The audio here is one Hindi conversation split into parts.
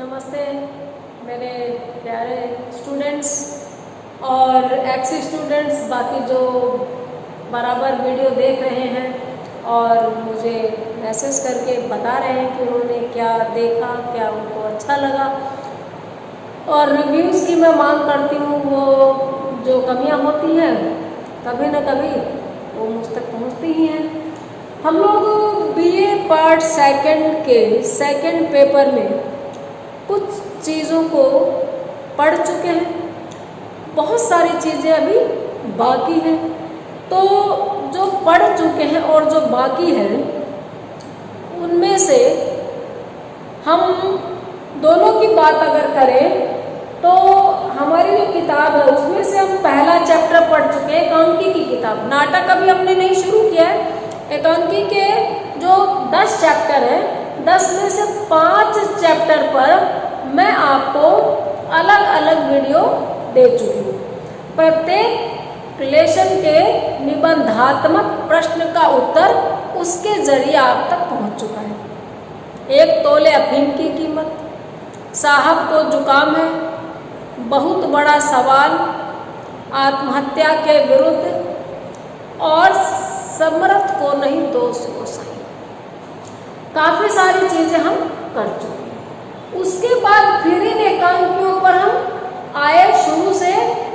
नमस्ते मेरे प्यारे स्टूडेंट्स और एक्स स्टूडेंट्स, बाकी जो बराबर वीडियो देख रहे हैं और मुझे मैसेज करके बता रहे हैं कि उन्होंने क्या देखा, क्या उनको अच्छा लगा। और रिव्यूज़ की मैं मांग करती हूँ। वो जो कमियाँ होती हैं कभी न कभी वो मुझ तक पहुँचती ही हैं। हम लोग बीए पार्ट सेकंड के सेकंड पेपर में कुछ चीज़ों को पढ़ चुके हैं, बहुत सारी चीज़ें अभी बाकी हैं। तो जो पढ़ चुके हैं और जो बाकी है उनमें से हम दोनों की बात अगर करें तो हमारी जो किताब है उसमें से हम पहला चैप्टर पढ़ चुके हैं। एकांकी की किताब, नाटक अभी हमने नहीं शुरू किया है। एकांकी के जो 10 चैप्टर हैं, 10 में से 5 चैप्टर पर मैं आपको अलग अलग वीडियो दे चुकी हूँ। प्रत्येक लेसन के निबंधात्मक प्रश्न का उत्तर उसके जरिए आप तक पहुँच चुका है। 1 तोले अफीम की कीमत, साहब को जुकाम है, बहुत बड़ा सवाल, आत्महत्या के विरुद्ध और समर्थ को नहीं दोष को सही। काफ़ी सारी चीज़ें हम कर चुके हैं। उसके बाद फिर इन एकांकियों पर हम आए शुरू से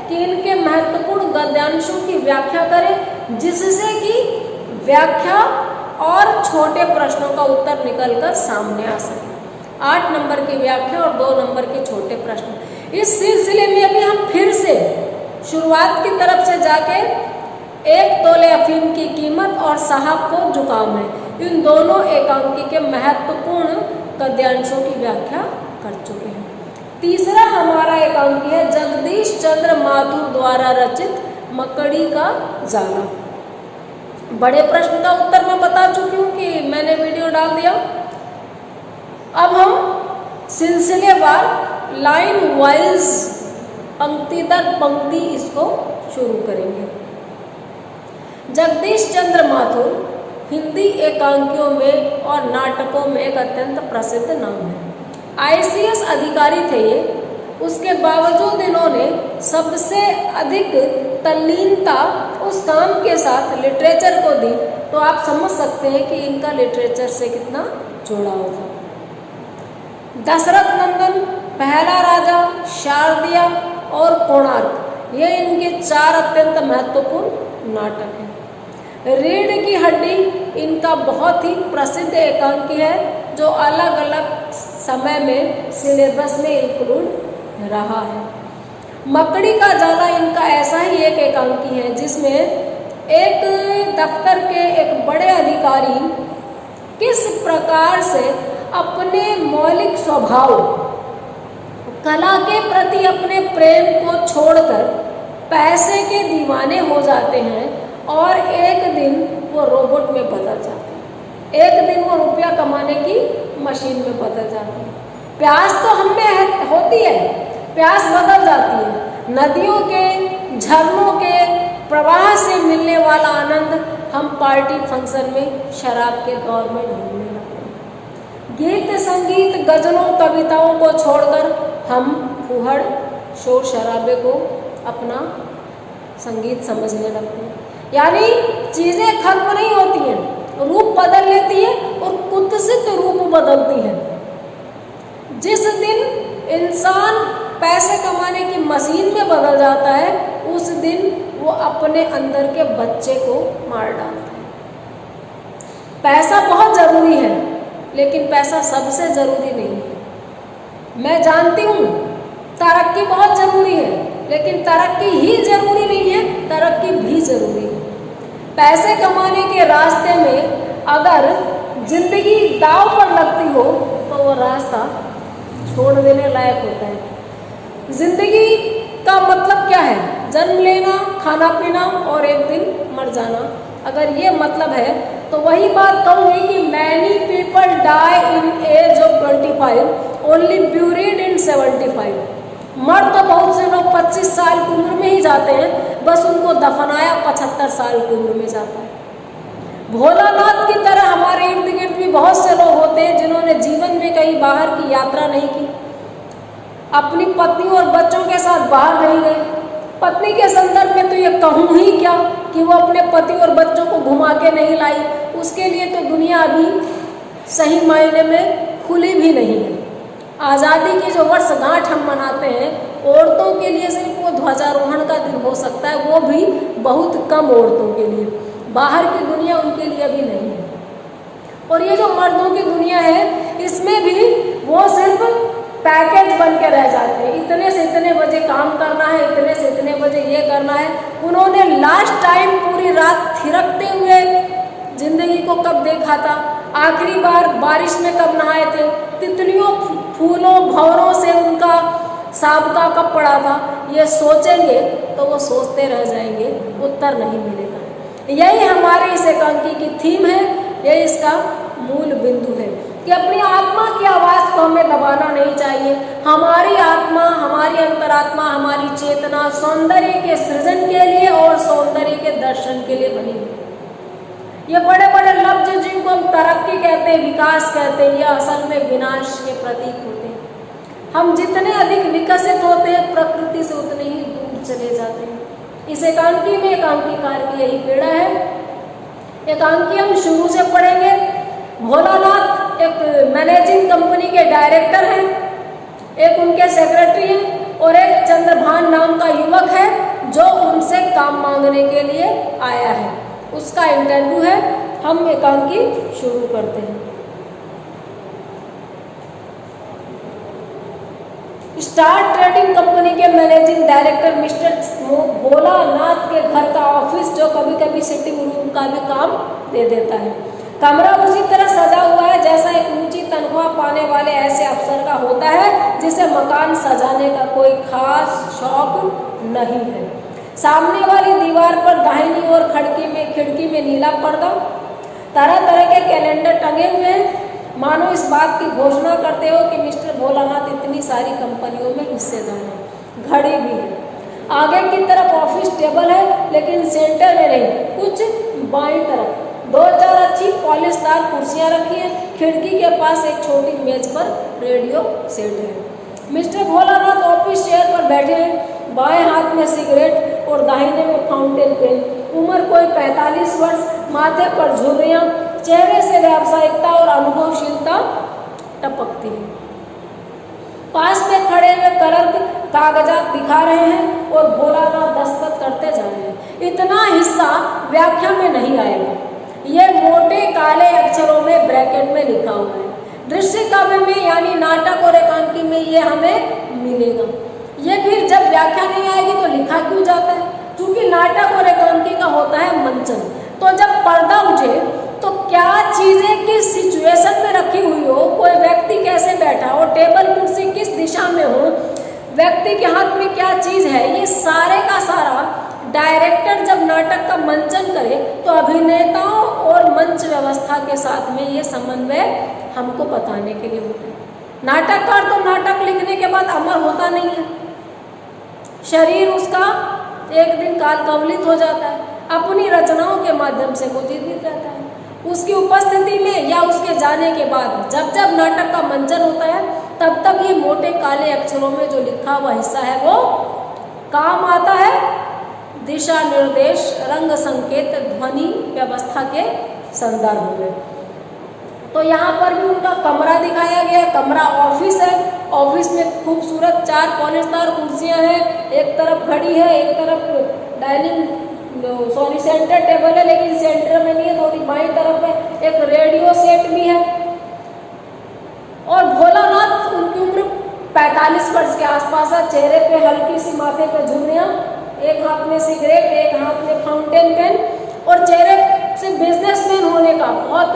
कि इनके महत्वपूर्ण गद्यांशों की व्याख्या करें, जिससे कि व्याख्या और छोटे प्रश्नों का उत्तर निकलकर सामने आ सके। 8 नंबर की व्याख्या और 2 नंबर के छोटे प्रश्न। इस सिलसिले में अभी हम फिर से शुरुआत की तरफ से जाके 1 तोले अफीम की कीमत और साहब को जुकाम है, इन दोनों एकांकी के महत्वपूर्ण गद्यांशों की व्याख्या कर चुके हैं। तीसरा हमारा एकांकी है जगदीश चंद्र माथुर द्वारा रचित मकड़ी का जाला। बड़े प्रश्न का उत्तर मैं बता चुकी हूँ कि मैंने वीडियो डाल दिया। अब हम सिलसिलेवार लाइन वाइज पंक्ति दर पंक्ति इसको शुरू करेंगे। जगदीश चंद्र माथुर हिंदी एकांकियों में और नाटकों में एक अत्यंत प्रसिद्ध नाम है। ICS अधिकारी थे ये, उसके बावजूद इन्होंने सबसे अधिक तल्लीनता उस काम के साथ लिटरेचर को दी। तो आप समझ सकते हैं कि इनका लिटरेचर से कितना जुड़ाव था। दशरथ नंदन, पहला राजा, शारदिया और कोणार्क, ये इनके 4 अत्यंत महत्वपूर्ण नाटक हैं। रीढ़ की हड्डी इनका बहुत ही प्रसिद्ध एकांकी है, जो अलग अलग समय में सिलेबस में इंक्लूड रहा है। मकड़ी का जाला इनका ऐसा ही एक एकांकी है जिसमें एक दफ्तर के एक बड़े अधिकारी किस प्रकार से अपने मौलिक स्वभाव, कला के प्रति अपने प्रेम को छोड़कर पैसे के दीवाने हो जाते हैं और एक दिन वो रोबोट में बदल जाते हैं। एक दिन वो रुपया कमाने की मशीन में बदल जाती है। प्यास तो हम में होती है, प्यास बदल जाती है। नदियों के, झरनों के प्रवाह से मिलने वाला आनंद हम पार्टी फंक्शन में शराब के दौर में ढूंढने लगते हैं। गीत संगीत, गजलों, कविताओं को छोड़कर हम फुहड़, शोर शराबे को अपना संगीत समझने लगते हैं। यानी चीज़ें खत्म नहीं होती हैं, रूप बदल लेती है और कुत्सित रूप बदलती है। जिस दिन इंसान पैसे कमाने की मशीन में बदल जाता है, उस दिन वो अपने अंदर के बच्चे को मार डालता है। पैसा बहुत ज़रूरी है, लेकिन पैसा सबसे ज़रूरी नहीं है। मैं जानती हूँ तरक्की बहुत ज़रूरी है, लेकिन तरक्की ही ज़रूरी नहीं है, तरक्की भी ज़रूरी है। पैसे कमाने के रास्ते में अगर जिंदगी दांव पर लगती हो तो वो रास्ता छोड़ देने लायक होता है। जिंदगी का मतलब क्या है? जन्म लेना, खाना पीना और एक दिन मर जाना। अगर ये मतलब है तो वही बात कहूँगी कि many people die in age of 25, only buried in 75। मर तो बहुत से लोग 25 साल की उम्र में ही जाते हैं, बस उनको दफनाया 75 साल की उम्र में जाता है। भोलानाथ की तरह हमारे इर्द गिर्द भी बहुत से लोग होते हैं जिन्होंने जीवन में कहीं बाहर की यात्रा नहीं की, अपनी पत्नी और बच्चों के साथ बाहर नहीं गए। पत्नी के संदर्भ में तो ये कहूँ ही क्या कि वो अपने पति और बच्चों को घुमा के नहीं लाई, उसके लिए तो दुनिया अभी सही मायने में खुली भी नहीं है। आज़ादी की जो वर्षगांठ हम मनाते हैं, औरतों के लिए सिर्फ वो ध्वजारोहण का दिन हो सकता है, वो भी बहुत कम औरतों के लिए, बाहर की दुनिया उनके लिए भी नहीं है। और ये जो मर्दों की दुनिया है, इसमें भी वो सिर्फ पैकेज बन के रह जाते हैं। इतने से इतने बजे काम करना है, इतने से इतने बजे ये करना है। उन्होंने लास्ट टाइम पूरी रात थिरकते हुए जिंदगी को कब देखा था, आखिरी बार बारिश में कब नहाए थे, तितलियों फूलों भंवरों से उनका साबका कब पड़ा था, ये सोचेंगे तो वो सोचते रह जाएंगे, उत्तर नहीं मिलेगा। यही हमारे इस एकांकी की थीम है, यही इसका मूल बिंदु है कि अपनी आत्मा की आवाज़ को हमें दबाना नहीं चाहिए। हमारी आत्मा, हमारी अंतरात्मा, हमारी चेतना सौंदर्य के सृजन के लिए और सौंदर्य के दर्शन के लिए बनी है। ये बड़े बड़े लफ्ज जिनको हम तरक्की कहते हैं, विकास कहते हैं, ये असल में विनाश के प्रतीक होते हैं। हम जितने अधिक विकसित होते हैं, प्रकृति से उतने ही दूर चले जाते हैं। इस एकांकी में एकांकीकार की यही पीड़ा है। एकांकी हम शुरू से पढ़ेंगे। भोलानाथ एक मैनेजिंग कंपनी के डायरेक्टर हैं, एक उनके सेक्रेटरी हैं और एक चंद्रभान नाम का युवक है जो उनसे काम मांगने के लिए आया है। उसका इंटरव्यू है। हम एकांकी शुरू करते हैं। स्टार ट्रेडिंग कंपनी के मैनेजिंग डायरेक्टर मिस्टर भोलानाथ के घर का ऑफिस, जो कभी कभी सिटिंग रूम का भी काम दे देता है। कमरा उसी तरह सजा हुआ है जैसा एक ऊंची तनख्वाह पाने वाले ऐसे अफसर का होता है जिसे मकान सजाने का कोई खास शौक नहीं है। सामने वाली दीवार पर दाहिनी ओर खिड़की में नीला पर्दा, तरह तरह के कैलेंडर टंगे हुए हैं, मानो इस बात की घोषणा करते हो कि मिस्टर भोलानाथ इतनी सारी कंपनियों में हिस्सेदार हैं। घड़ी भी है। आगे की तरफ ऑफिस टेबल है, लेकिन सेंटर में नहीं, कुछ बाईं तरफ 2-4 अच्छी पॉलिशदार कुर्सियां रखी हैं। खिड़की के पास एक छोटी मेज पर रेडियो सेट है। मिस्टर भोलानाथ ऑफिस चेयर पर बैठे हैं, बाएं हाथ में सिगरेट और दाहिने में फाउंटेन पेन। उम्र कोई 45 वर्ष, माथे पर झुर्रियां, चेहरे से व्यावसायिकता और अनुभवशीलता टपकती है। पास में खड़े हुए क्लर्क कागजात दिखा रहे हैं और भोलानाथ दस्तखत करते जा रहे हैं। इतना हिस्सा व्याख्या में नहीं आएगा, ये मोटे काले अक्षरों में ब्रैकेट में लिखा हुआ है। दृश्य काव्य में यानी नाटक और एकांकी में ये हमें मिलेगा। ये फिर जब व्याख्या नहीं आएगी तो लिखा क्यों जाता है? क्योंकि नाटक और एकांकी का होता है मंचन। तो जब पर्दा उठे तो क्या चीजें किस सिचुएशन में रखी हुई हो, कोई व्यक्ति कैसे बैठा हो, टेबल कुर्सी किस दिशा में हो, व्यक्ति के हाथ में क्या चीज है, ये सारे का सारा डायरेक्टर जब नाटक का मंचन करे तो अभिनेताओं और मंच व्यवस्था के साथ में ये समन्वय हमको बताने के लिए होता है। नाटककार तो नाटक लिखने के बाद अमर होता नहीं है, शरीर उसका एक दिन कालकवलित हो जाता है, अपनी रचनाओं के माध्यम से वो जीवित रहता है। उसकी उपस्थिति में या उसके जाने के बाद जब जब नाटक का मंचन होता है तब तब ये मोटे काले अक्षरों में जो लिखा हुआ हिस्सा है वो काम आता है दिशा निर्देश, रंग संकेत, ध्वनि व्यवस्था के संदर्भ में। तो यहाँ पर भी उनका कमरा दिखाया गया है। कमरा ऑफिस है। ऑफिस में खूबसूरत 4 पॉलिशदार कुर्सियाँ हैं, एक तरफ घड़ी है, एक तरफ सेंटर टेबल है, लेकिन सेंटर में नहीं है, थोड़ी बाईं तरफ है। एक रेडियो सेट भी है। और भोलानाथ, उनकी उम्र 45 वर्ष के आसपास है। चेहरे पे हल्की सी माथे पे झुर्रियाँ, एक हाथ में सिगरेट, एक हाथ में फाउंटेन पेन, और चेहरे से बिजनेसमैन होने का, बहुत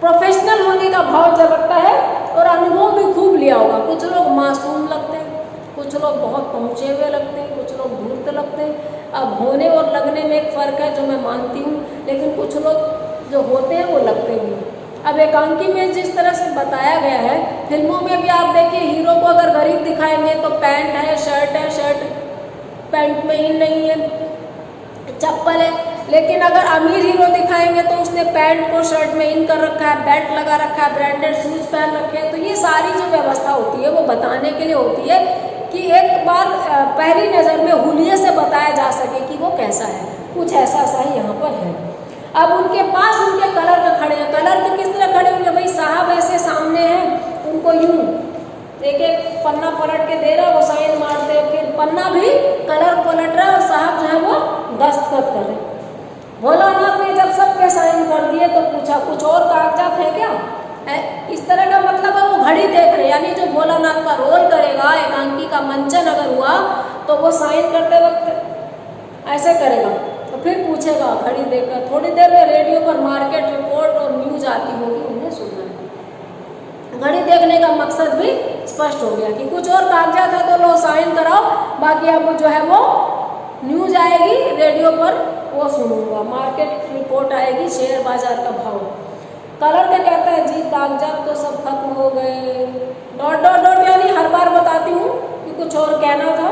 प्रोफेशनल होने का भाव झलकता है। और अनुभव भी खूब लिया होगा। कुछ लोग मासूम लगते हैं, कुछ लोग बहुत पहुँचे हुए लगते हैं, कुछ लोग धूर्त लगते हैं। अब होने और लगने में एक फ़र्क है जो मैं मानती हूँ, लेकिन कुछ लोग जो होते हैं वो लगते ही हैं। अब एकांकी में जिस तरह से बताया गया है, फिल्मों में भी आप देखिए, हीरो को अगर गरीब दिखाएंगे तो पैंट है, शर्ट पैंट में ही नहीं है, चप्पल है, लेकिन अगर अमीर हीरो दिखाएंगे तो उसने पैंट को शर्ट में इन कर रखा है, बेल्ट लगा रखा है, ब्रांडेड शूज पहन रखे हैं। तो ये सारी जो व्यवस्था होती है वो बताने के लिए होती है कि एक बार पहली नज़र में हुलिये से बताया जा सके कि वो कैसा है। कुछ ऐसा सा ही यहाँ पर है। अब उनके पास उनके कलर का खड़े हैं। कलर तो किस तरह खड़े होंगे भाई, साहब ऐसे सामने हैं, उनको यूं एक एक पन्ना पलट के दे रहा है, वो साइन मारते हैं, फिर पन्ना भी कलर पलट रहा है और साहब जो है वो दस्तखत कर रहे। भोलानाथ ने जब सब पे साइन कर दिए तो पूछा कुछ और कागजात है क्या? इस तरह का मतलब है वो घड़ी देख रहे, यानी जो भोलानाथ का रोल करेगा, एकांकी का मंचन अगर हुआ तो वो साइन करते वक्त ऐसे करेगा, तो फिर पूछेगा घड़ी देखकर। थोड़ी देर में रेडियो पर मार्केट रिपोर्ट और न्यूज आती होगी, उन्हें सुनना है। घड़ी देखने का मकसद भी स्पष्ट हो गया कि कुछ और कागजात है तो लो साइन कराओ, बाकी अब जो है वो न्यूज आएगी रेडियो पर, वो सुनूंगा, मार्केट रिपोर्ट आएगी, शेयर बाजार का भाव। कलर क्या कहता है जी, कागजात तो सब खत्म हो गए, डॉट डॉट डॉट, यानी हर बार बताती हूँ कि कुछ और कहना था,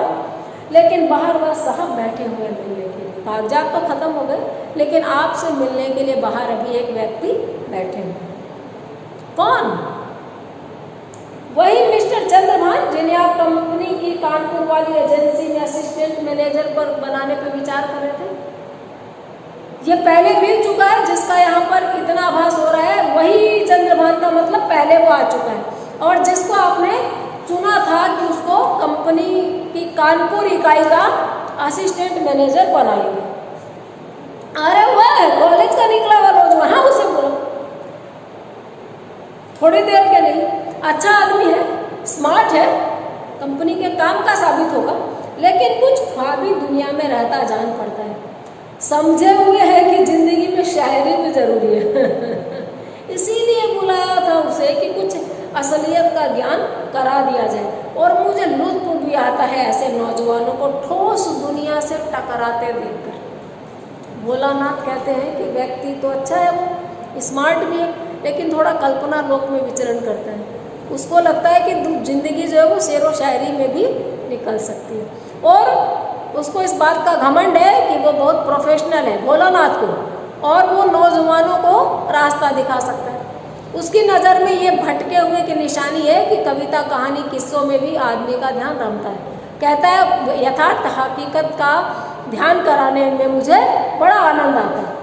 लेकिन बाहर बस साहब बैठे हुए मिलने के लिए। कागजात तो खत्म हो गए, लेकिन आपसे मिलने के लिए बाहर अभी एक व्यक्ति बैठे हैं। कौन? वही मिस्टर चंद्रभान जिन्हें आप कंपनी की कानपुर वाली एजेंसी में असिस्टेंट मैनेजर पर बनाने पर विचार कर रहे थे। ये पहले मिल चुका है, जिसका यहाँ पर इतना आभास हो रहा है वही चंद्रभान का मतलब पहले वो आ चुका है, और जिसको आपने चुना था कि उसको कंपनी की कानपुर इकाई का असिस्टेंट मैनेजर बनाएंगे। अरे वह कॉलेज का निकला हुआ रोज, हाँ उसे बोलो, थोड़ी देर के नहीं, अच्छा आदमी है, स्मार्ट है, कंपनी के काम का साबित होगा, लेकिन कुछ ख्वाबी दुनिया में रहता जान पड़ता है। समझे हुए है कि जिंदगी में शायरी भी जरूरी है इसीलिए बुलाया था उसे कि कुछ असलियत का ज्ञान करा दिया जाए। और मुझे लुत्फ भी आता है ऐसे नौजवानों को ठोस दुनिया से टकराते देखकर। भोलानाथ कहते हैं कि व्यक्ति तो अच्छा है, वो स्मार्ट भी है, लेकिन थोड़ा कल्पना लोक में विचरण करता है। उसको लगता है कि जिंदगी जो है वो शेर व शायरी में भी निकल सकती है, और उसको इस बात का घमंड है कि वो बहुत प्रोफेशनल है भोलानाथ को, और वो नौजवानों को रास्ता दिखा सकता है। उसकी नज़र में ये भटके हुए की निशानी है कि कविता, कहानी, किस्सों में भी आदमी का ध्यान रमता है। कहता है यथार्थ हकीकत का ध्यान कराने में मुझे बड़ा आनंद आता है।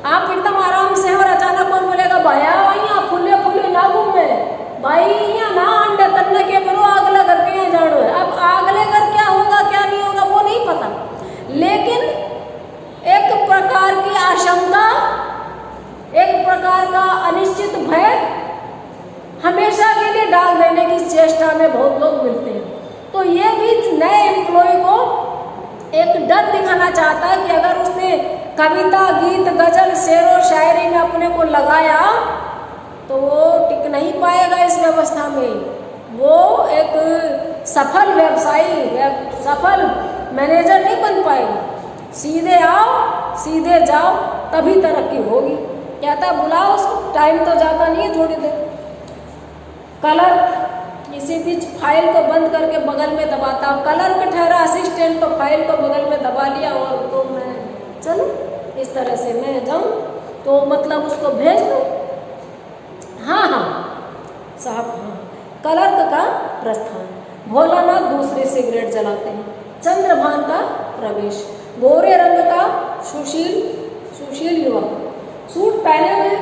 आप एकदम आराम से, और अचानक कौन बोलेगा भैया यहाँ फुले फुले ना घूमे भाई, यहाँ ना अंडे तन्ने के फिर अगले घर के यहाँ झाड़ू है। अब अगले घर क्या होगा क्या नहीं होगा वो नहीं पता, लेकिन एक प्रकार की आशंका, एक प्रकार का अनिश्चित भय हमेशा के लिए डाल देने की चेष्टा में बहुत लोग मिलते हैं। तो ये भी नए एम्प्लॉय को एक डर दिखाना चाहता है कि अगर उसने कविता, गीत, गजल, शेर और शायरी में अपने को लगाया तो वो टिक नहीं पाएगा इस व्यवस्था में। वो एक सफल व्यवसायी, सफल मैनेजर नहीं बन पाएगा। सीधे आओ सीधे जाओ तभी तरक्की होगी। कहता बुलाओ उसको, टाइम तो ज़्यादा नहीं है, थोड़ी देर। कलर इसी बीच फाइल को बंद करके बगल में दबाता, कलर का ठहरा असिस्टेंट तो फाइल को बगल में दबा लिया, और तो मैं चलो इस तरह से मैं जाऊँ तो मतलब उसको भेज दूँ। हाँ हाँ साहब, हाँ। क्लर्क का प्रस्थान। भोलानाथ दूसरी सिगरेट जलाते हैं। चंद्रभान का प्रवेश। गोरे रंग का सुशील युवक, सूट पहने हुए,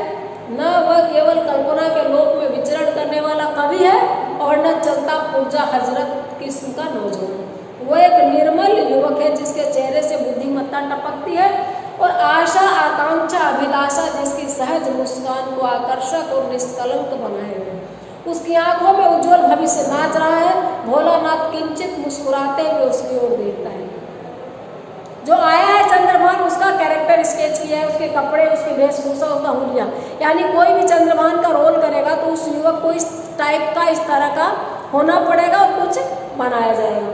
न वह केवल कल्पना के लोक में विचरण करने वाला कवि है और न चलता पुर्जा हजरत किस्म का नौजवान। वह एक निर्मल युवक है जिसके चेहरे से बुद्धिमत्ता टपकती है और आशा, आकांक्षा, अभिलाषा जिसकी सहज मुस्कान को आकर्षक और निष्कलंक बनाए हुए। उसकी आंखों में उज्जवल भविष्य नाच रहा है। भोलानाथ किंचित मुस्कुराते हुए उसकी ओर देखता है। जो आया है चंद्रभान, उसका कैरेक्टर स्केच किया है, उसके कपड़े, उसके वेशभूषा, उसका हुलिया। यानी कोई भी चंद्रभान का रोल करेगा तो उस युवक को इस टाइप का, इस तरह का होना पड़ेगा और कुछ बनाया जाएगा।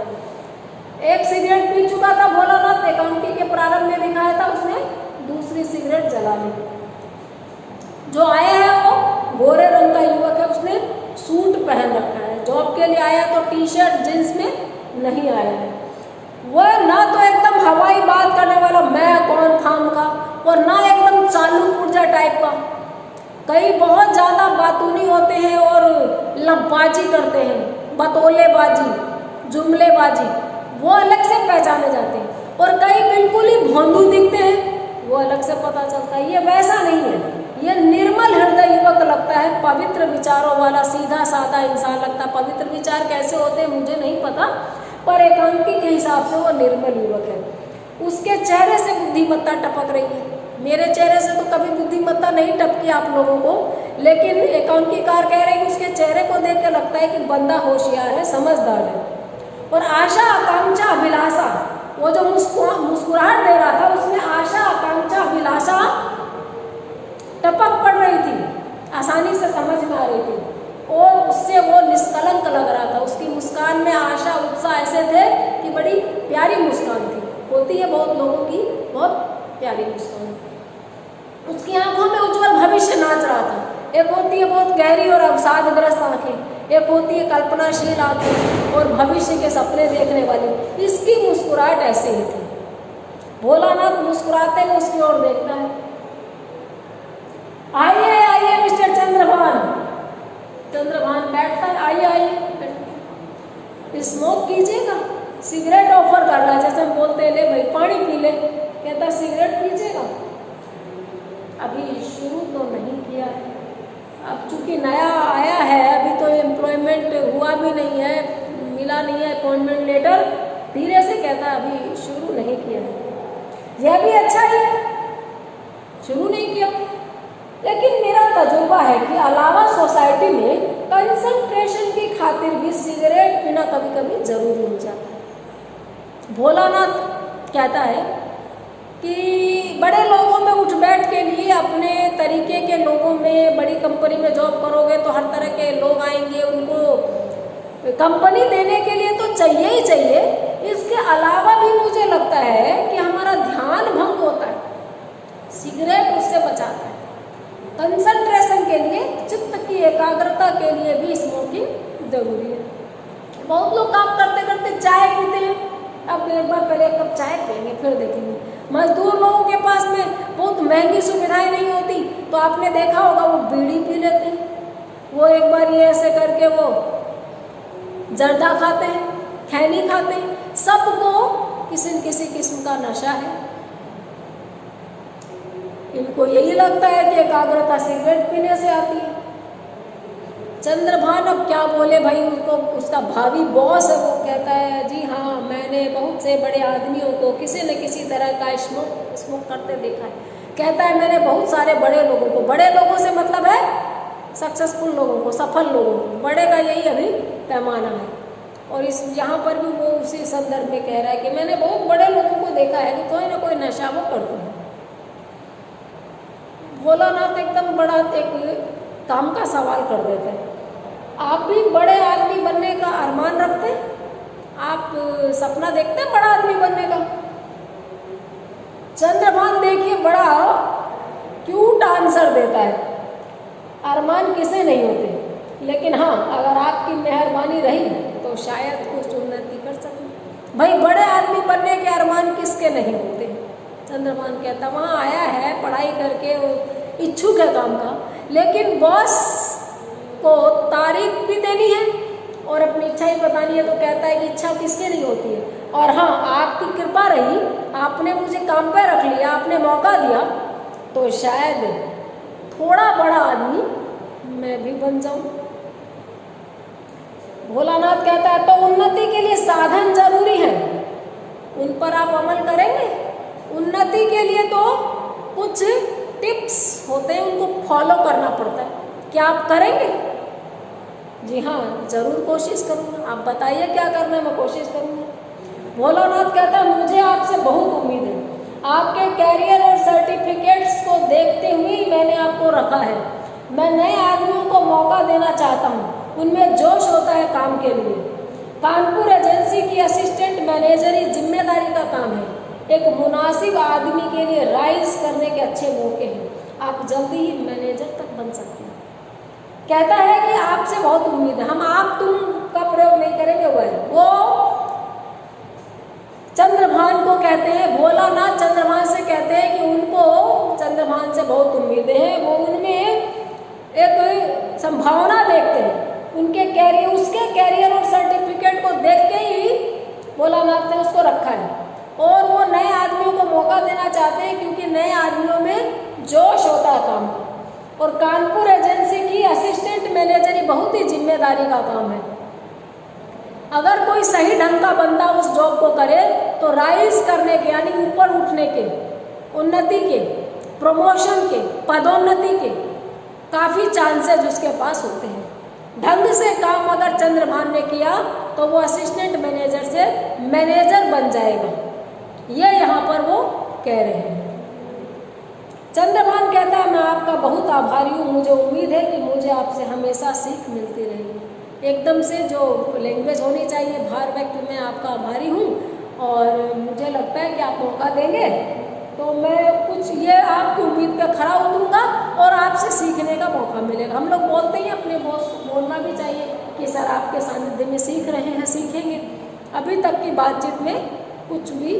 एक सिगरेट पी चुका था भोलानाथ, एकांकी के प्रारंभ में दिखाया था, उसने दूसरी सिगरेट जला ली। जो आया है वो गोरे रंग का युवक है, उसने सूट पहन रखा है। जॉब के लिए आया तो टी शर्ट जींस में नहीं आया है। वह ना तो एकदम हवाई बात करने वाला मैं कौन खाम का, और ना एकदम चालू पुर्जा टाइप का। कई बहुत ज़्यादा बातूनी होते हैं और लंबाजी करते हैं, बतौलेबाजी, जुमलेबाजी, वो अलग से पहचाने जाते हैं। और कई बिल्कुल ही भोंदू दिखते हैं, वो अलग से पता चलता है। ये वैसा नहीं है, ये निर्मल हृदय युवक लगता है, पवित्र विचारों वाला सीधा साधा इंसान लगता है। पवित्र विचार कैसे होते हैं मुझे नहीं पता, पर एकांकी के हिसाब से वो निर्मल युवक है। उसके चेहरे से बुद्धिमत्ता टपक रही है। मेरे चेहरे से तो कभी बुद्धिमत्ता नहीं टपकी आप लोगों को, लेकिन एकांकीकार कह रहे हैं कि उसके चेहरे को देख के लगता है कि बंदा होशियार है, समझदार है। और आशा आकांक्षा अभिलाषा, वो जो मुस्कुराहट दे रहा था उसमें आशा आकांक्षा अभिलाषा टपक पड़ रही थी, आसानी से समझ में आ रही थी, और उससे वो निष्कलंक लग रहा था। उसकी मुस्कान में आशा उत्साह ऐसे थे कि बड़ी प्यारी मुस्कान थी। होती है बहुत लोगों की बहुत प्यारी मुस्कान। उसकी आंखों में उज्जवल भविष्य नाच रहा था। एक होती है बहुत गहरी और अवसादग्रस्त आंखें, एक होती है कल्पनाशील आंखें और भविष्य के सपने देखने वाली। इसकी मुस्कुराहट ऐसे ही थी। भोलानाथ मुस्कुराते हुए उसकी ओर देखता है। आइए आइए मिस्टर चंद्रभान। चंद्रभान बैठता है, आइए आइए, स्मोक कीजिएगा, सिगरेट ऑफर कर रहा है। जैसे हम बोलते हैं ले भाई पानी पी ले, कहता सिगरेट पीजिएगा। अभी शुरू तो नहीं किया है, अब चूंकि नया आया है, अभी तो एम्प्लॉयमेंट हुआ भी नहीं है, मिला नहीं है अपॉइंटमेंट लेटर। धीरे से कहता है अभी शुरू नहीं किया है। यह भी अच्छा है, शुरू नहीं किया, लेकिन मेरा तजुर्बा है कि अलावा सोसाइटी में कंसंट्रेशन की खातिर भी सिगरेट पीना कभी कभी जरूरी हो जाता है। भोलानाथ कहता है कि बड़े लोगों में उठ बैठ के लिए, अपने तरीके के लोगों में, बड़ी कंपनी में जॉब करोगे तो हर तरह के लोग आएंगे, उनको कंपनी देने के लिए तो चाहिए ही चाहिए। इसके अलावा भी मुझे लगता है कि हमारा ध्यान भंग होता है, सिगरेट उससे बचाता है। कंसंट्रेशन के लिए, चित्त की एकाग्रता के लिए भी स्मोकिंग जरूरी है। बहुत लोग काम करते करते चाय पीते हैं, अब एक बार पहले एक कप चाय पिएंगे फिर देखेंगे। मजदूर लोगों के पास में बहुत महंगी सुविधाएं नहीं होती, तो आपने देखा होगा वो बीड़ी पी लेते हैं, वो एक बार ये ऐसे करके वो जर्दा खाते हैं, खैनी खाते हैं। सबको किसी न किसी किस्म का नशा है। इनको यही लगता है कि एकाग्रता सिगरेट पीने से आती है। चंद्रभान अब क्या बोले भाई, उसको उसका भावी बॉस है, वो कहता है जी हाँ, मैंने बहुत से बड़े आदमियों को किसी न किसी तरह का स्मोक करते देखा है। कहता है मैंने बहुत सारे बड़े लोगों को, बड़े लोगों से मतलब है सक्सेसफुल लोगों को, सफल लोगों को, बड़े का यही अभी पैमाना है। और इस यहाँ पर भी वो उसी संदर्भ में कह रहा है कि मैंने बहुत बड़े लोगों को देखा है कि कोई ना कोई नशा वो करते हैं। भोलानाथ एकदम बड़ा एक काम का सवाल कर देते हैं, आप भी बड़े आदमी बनने का अरमान रखते हैं? आप सपना देखते हैं बड़ा आदमी बनने का? चंद्रभान देखिए बड़ा क्यूट आंसर देता है। अरमान किसे नहीं होते, लेकिन हाँ अगर आपकी मेहरबानी रही तो शायद कुछ उन्नति कर सकें। भाई बड़े आदमी बनने के अरमान किसके नहीं होते? चंद्रभान कहता वहाँ आया है पढ़ाई करके, वो इच्छुक है काम का, लेकिन बॉस को तारीफ भी देनी है और अपनी इच्छा ही बतानी है। तो कहता है कि इच्छा किसके नहीं होती है, और हाँ आपकी कृपा रही, आपने मुझे काम पे रख लिया, आपने मौका दिया, तो शायद थोड़ा बड़ा आदमी मैं भी बन जाऊं। भोलानाथ कहता है तो उन्नति के लिए साधन जरूरी है, उन पर आप अमल करेंगे? उन्नति के लिए तो कुछ टिप्स होते हैं, उनको फॉलो करना पड़ता है, क्या आप करेंगे? जी हाँ जरूर कोशिश करूँगा, आप बताइए क्या करना है, मैं कोशिश करूँगा। भोलानाथ कहता है मुझे आपसे बहुत उम्मीद है, आपके कैरियर और सर्टिफिकेट्स को देखते हुए मैंने आपको रखा है। मैं नए आदमियों को मौका देना चाहता हूँ, उनमें जोश होता है काम के लिए। कानपुर एजेंसी की असिस्टेंट मैनेजरी जिम्मेदारी का काम है, एक मुनासिब आदमी के लिए राइज करने के अच्छे मौके हैं, आप जल्दी ही मैनेजर तक बन सकते हैं। कहता है कि आपसे बहुत उम्मीद है, हम आप तुम का प्रयोग नहीं करेंगे, वो भोलानाथ ने उसको रखा है, और वो नए आदमियों को मौका देना चाहते हैं क्योंकि नए आदमियों में जोश होता है काम का। और कानपुर एजेंसी की असिस्टेंट मैनेजर ही बहुत ही जिम्मेदारी का काम है। अगर कोई सही ढंग का बंदा उस जॉब को करे तो राइज करने के, यानी ऊपर उठने के, उन्नति के, प्रमोशन के, पदोन्नति के काफ़ी चांसेस उसके पास होते हैं। ढंग से काम अगर चंद्रभान ने किया तो वो असिस्टेंट मैनेजर से मैनेजर बन जाएगा, ये यहाँ पर वो कह रहे हैं। चंद्रभान कहता है मैं आपका बहुत आभारी हूँ, मुझे उम्मीद है कि मुझे आपसे हमेशा सीख मिलती रहेगी। एकदम से जो लैंग्वेज होनी चाहिए भार व्यक्त, मैं आपका आभारी हूँ और मुझे लगता है कि आप मौका देंगे तो मैं कुछ ये आपकी उम्मीद पे खरा उतरूँगा और आपसे सीखने का मौका मिलेगा। हम लोग बोलते ही अपने बॉस को बोलना भी चाहिए कि सर आपके सानिध्य में सीख रहे हैं, सीखेंगे। अभी तक की बातचीत में कुछ भी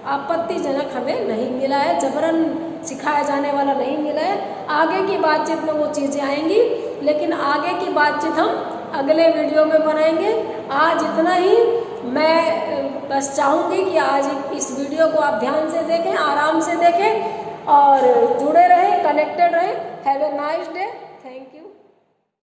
आपत्तिजनक हमें नहीं मिला है, जबरन सिखाया जाने वाला नहीं मिला है। आगे की बातचीत में वो चीज़ें आएंगी, लेकिन आगे की बातचीत हम अगले वीडियो में बनाएंगे। आज इतना ही। मैं बस चाहूँगी कि आज इस वीडियो को आप ध्यान से देखें, आराम से देखें और जुड़े रहें, कनेक्टेड रहें। Have a nice day. Thank you.